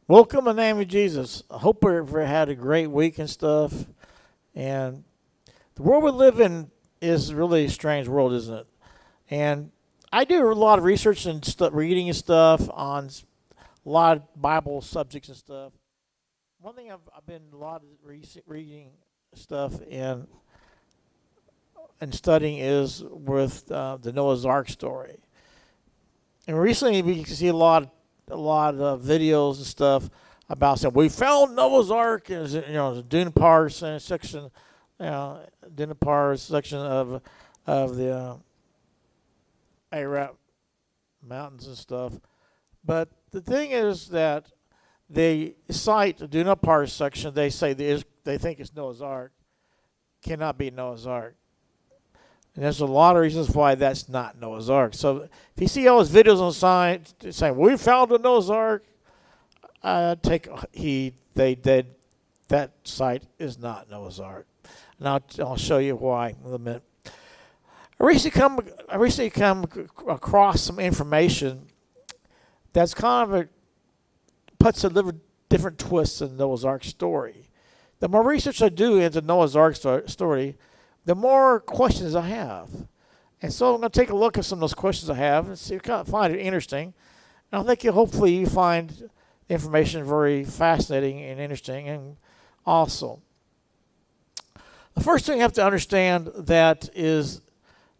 Welcome in the name of Jesus. I hope we've had a great week and stuff. And the world we live in is really a strange world, isn't it? And I do a lot of research and reading and stuff on a lot of Bible subjects and stuff. One thing I've been a lot of reading stuff and studying is with the Noah's Ark story. And recently we can see a lot of videos and stuff about saying we found Noah's Ark, and the Dunapar section, Dunapar section of the Ararat Mountains and stuff. But the thing is that they cite the Dunapar section. They say they think it's Noah's Ark. Cannot be Noah's Ark. And there's a lot of reasons why that's not Noah's Ark. So if you see all those videos on the side saying, we found a Noah's Ark, that site is not Noah's Ark. And I'll show you why in a minute. I recently come across some information that's kind of puts a little different twist in Noah's Ark story. The more research I do into Noah's Ark story, the more questions I have. And so I'm going to take a look at some of those questions I have and see if you find it interesting. And I think hopefully you find information very fascinating and interesting and awesome. The first thing you have to understand this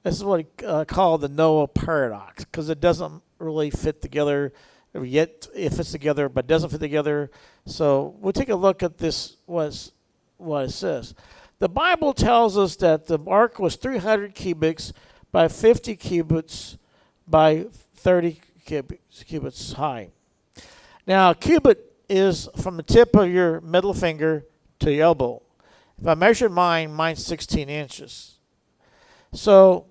is what I call the Noah paradox, because it doesn't really fit together. Yet it fits together, but doesn't fit together. So we'll take a look at this, what it says. The Bible tells us that the ark was 300 cubits by 50 cubits by 30 cubits high. Now, a cubit is from the tip of your middle finger to your elbow. If I measured mine's 16 inches. So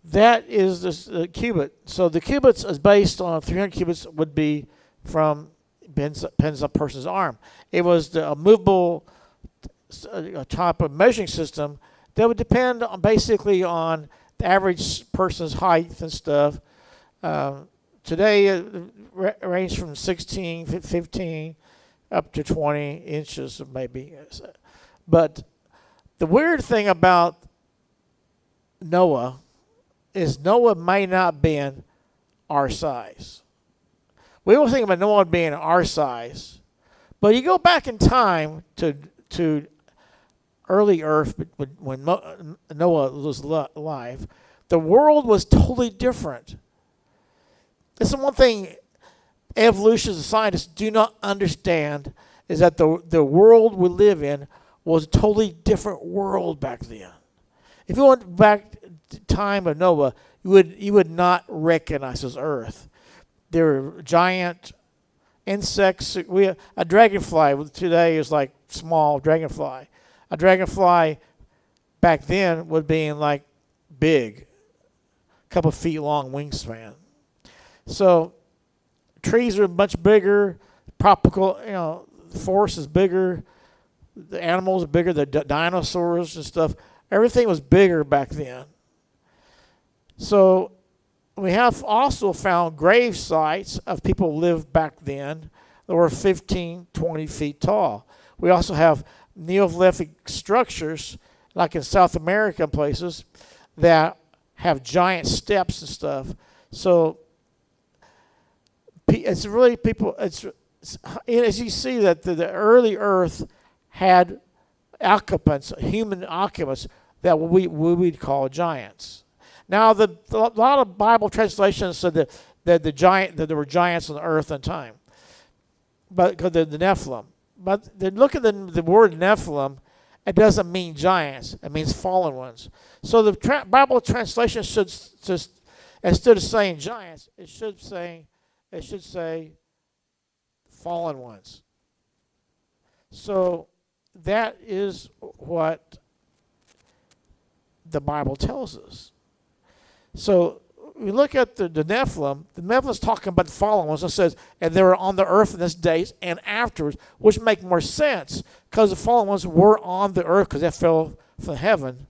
that is the cubit. So the cubits is based on 300 cubits would be from depends on a person's arm. It was the movable type of measuring system that would depend on basically on the average person's height and stuff. Today it ranges from 16, 15 up to 20 inches maybe. But the weird thing about Noah is Noah may not been our size. We always think about Noah being our size, but you go back in time to early Earth when Noah was alive, the world was totally different. This is one thing evolutionists and scientists do not understand, is that the world we live in was a totally different world back then. If you went back to the time of Noah, you would not recognize this Earth. There were giant insects. A dragonfly today is like small dragonfly. A dragonfly back then would be like big, a couple of feet long wingspan. So trees are much bigger. Tropical, the forest is bigger. The animals are bigger. The dinosaurs and stuff. Everything was bigger back then. So we have also found grave sites of people who lived back then that were 15, 20 feet tall. We also have Neolithic structures, like in South American places, that have giant steps and stuff. So it's really people. It's as you see that the early Earth had occupants, human occupants that we would call giants. Now, a lot of Bible translations said that there were giants on the earth in time, but because the Nephilim. But look at the word Nephilim. It doesn't mean giants. It means fallen ones. So the Bible translation should just, instead of saying giants, it should say fallen ones. So that is what the Bible tells us. So we look at the Nephilim. The Nephilim is talking about the fallen ones. It says, and they were on the earth in this days and afterwards, which make more sense because the fallen ones were on the earth because they fell from heaven,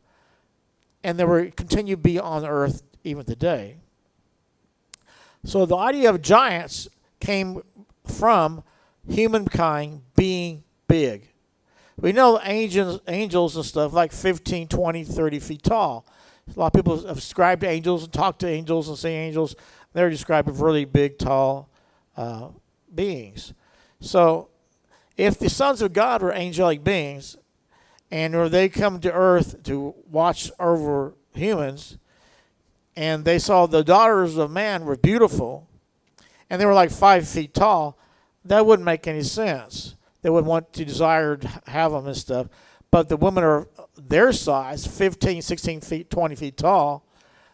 and they were continue to be on the earth even today. So the idea of giants came from humankind being big. We know angels and stuff like 15, 20, 30 feet tall. A lot of people have described angels and talked to angels and say angels. They're described as really big, tall beings. So if the sons of God were angelic beings, and or they come to earth to watch over humans, and they saw the daughters of man were beautiful, and they were like 5 feet tall, that wouldn't make any sense. They would want to desire to have them and stuff. But the women are their size, 15, 16 feet, 20 feet tall,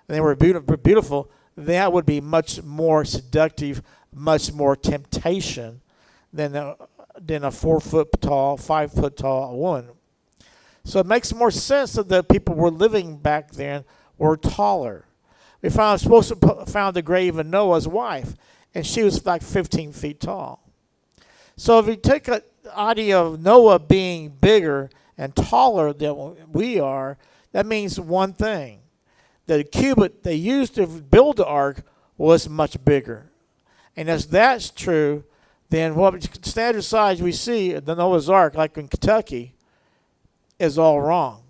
and they were beautiful. That would be much more seductive, much more temptation than a 4 foot tall, 5 foot tall woman. So it makes more sense that the people were living back then were taller. We found the grave of Noah's wife, and she was like 15 feet tall. So if you take the idea of Noah being bigger and taller than we are, that means one thing. The cubit they used to build the ark was much bigger. And as that's true, then what standard size we see in the Noah's Ark, like in Kentucky, is all wrong.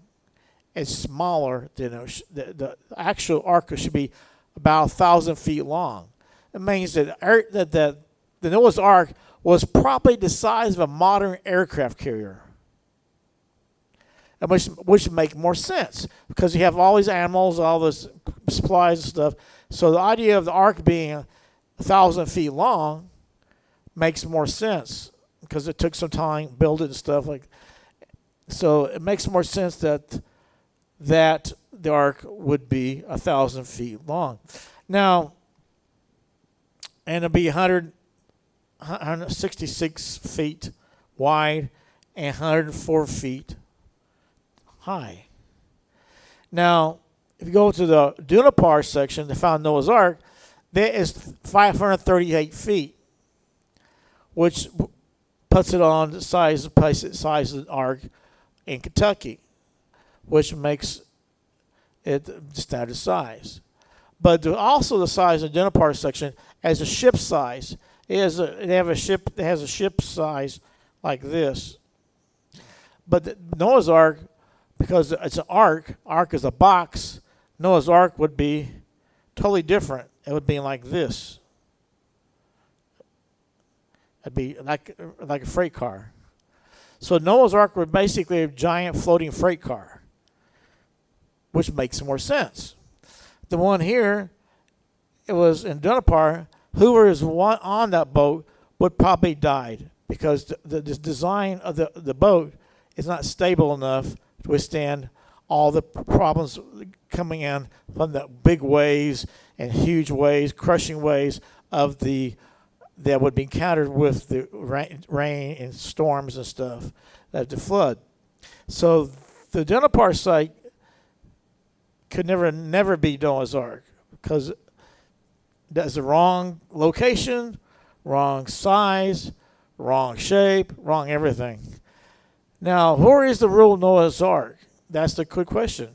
It's smaller than the actual ark should be about 1,000 feet long. It means that the Noah's Ark was probably the size of a modern aircraft carrier, and which make more sense because you have all these animals, all this supplies and stuff. So the idea of the ark being 1,000 feet long makes more sense because it took some time to build it and stuff like. So it makes more sense that the ark would be 1,000 feet long. Now, and it'll be 166 feet wide and 104 feet high. Now, if you go to the Dunapar section, they found Noah's Ark, there is 538 feet, which puts it on the size of the ark in Kentucky, which makes it the standard size. But also the size of the Dunapar section as a ship size. They have a ship that has a ship size like this. But the Noah's Ark, because it's an ark is a box, Noah's Ark would be totally different. It would be like this. It'd be like a freight car. So Noah's Ark was basically a giant floating freight car, which makes more sense. The one here, it was in Dunapar. Whoever is on that boat would probably died because the design of the boat is not stable enough to withstand all the problems coming in from the big waves and huge waves, crushing waves that would be encountered with the rain and storms and stuff, the flood. So the Dunapar site could never be Noah's Ark because that's the wrong location, wrong size, wrong shape, wrong everything. Now, where is the real Noah's Ark? That's the good question.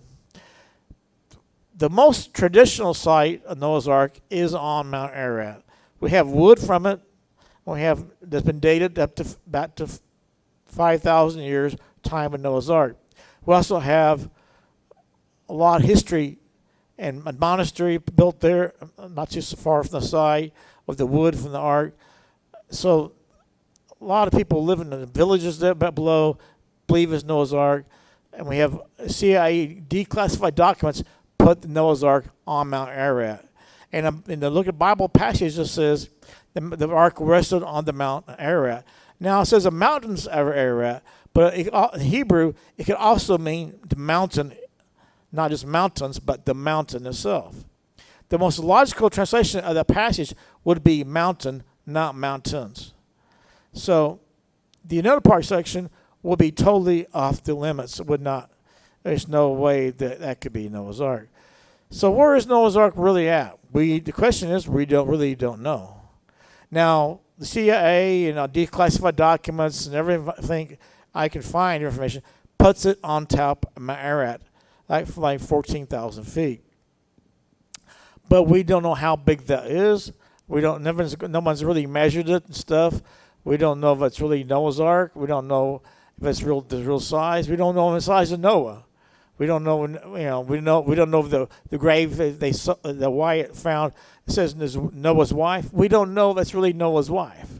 The most traditional site of Noah's Ark is on Mount Ararat. We have wood from it. That's been dated back to 5,000 years time of Noah's Ark. We also have a lot of history and a monastery built there, not too far from the site, with the wood from the ark. So a lot of people living in the villages there below believe it's Noah's Ark. And we have CIA declassified documents put the Noah's Ark on Mount Ararat. And in the look at Bible passage, it says the ark rested on the Mount Ararat. Now it says the mountains of Ararat, but in Hebrew, it could also mean the mountain, not just mountains, but the mountain itself. The most logical translation of that passage would be mountain, not mountains. So the Dunapar section will be totally off the limits. It would not. There's no way that could be Noah's Ark. So where is Noah's Ark really at? The question is, we don't know. Now, the CIA and declassified documents and everything I can find information puts it on top of Mount Ararat, like 14,000 feet. But we don't know how big that is. No one's really measured it and stuff. We don't know if it's really Noah's Ark. We don't know if it's the real size. We don't know the size of Noah. We don't know, we don't know if the grave that Wyatt found, it says Noah's wife. We don't know if that's really Noah's wife.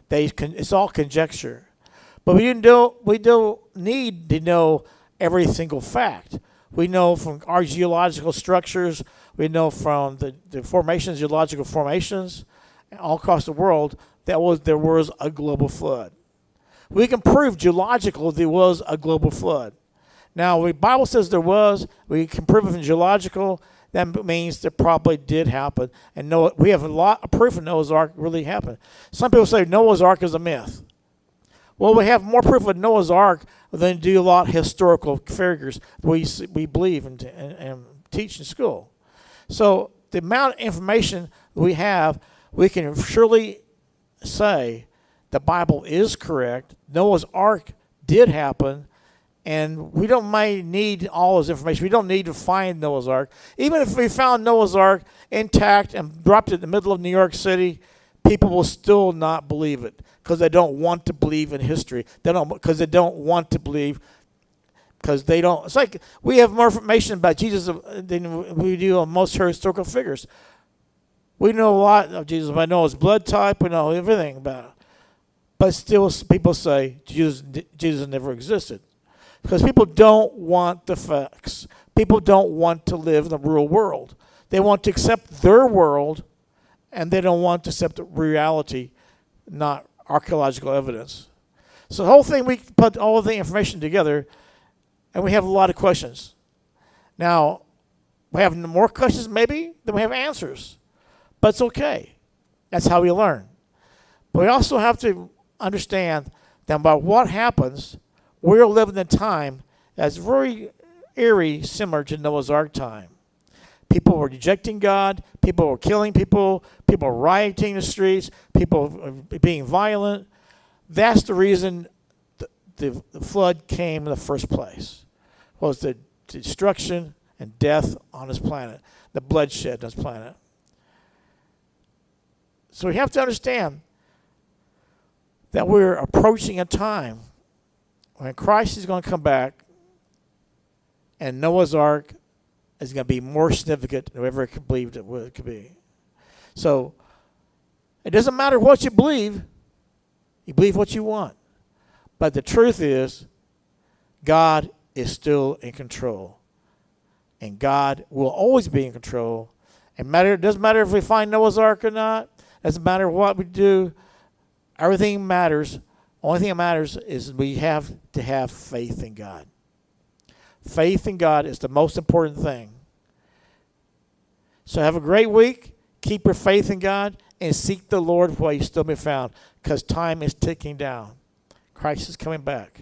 It's all conjecture. But we don't need to know every single fact. We know from our geological structures, we know from the formations, geological formations all across the world, there was a global flood. We can prove geological there was a global flood. Now, the Bible says there was. We can prove it from geological. That means that probably did happen. And we have a lot of proof of Noah's Ark really happened. Some people say Noah's Ark is a myth. Well, we have more proof of Noah's Ark than do a lot of historical figures we believe and teach in school. So the amount of information we have, we can surely say the Bible is correct. Noah's Ark did happen. And we might need all this information. We don't need to find Noah's Ark. Even if we found Noah's Ark intact and dropped it in the middle of New York City, people will still not believe it because they don't want to believe in history. Because they don't want to believe, because they don't. It's like we have more information about Jesus than we do on most historical figures. We know a lot of Jesus. We know his blood type. We know everything about it. But still, people say Jesus never existed. Because people don't want the facts. People don't want to live in the real world. They want to accept their world, and they don't want to accept reality, not archaeological evidence. So the whole thing, we put all of the information together, and we have a lot of questions. Now, we have more questions maybe than we have answers. But it's okay. That's how we learn. But we also have to understand that about what happens. We're living in a time that's very eerie, similar to Noah's Ark time. People were rejecting God. People were killing people. People were rioting in the streets. People were being violent. That's the reason the flood came in the first place. Was the destruction and death on this planet, the bloodshed on this planet. So we have to understand that we're approaching a time when Christ is going to come back, and Noah's Ark is going to be more significant than we ever believed it could be. So it doesn't matter what you believe what you want. But the truth is, God is still in control. And God will always be in control. It doesn't matter if we find Noah's Ark or not. It doesn't matter what we do. Everything matters. Only thing that matters is we have to have faith in God. Faith in God is the most important thing. So have a great week. Keep your faith in God and seek the Lord while you still be found, because time is ticking down. Christ is coming back.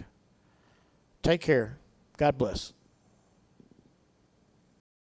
Take care. God bless.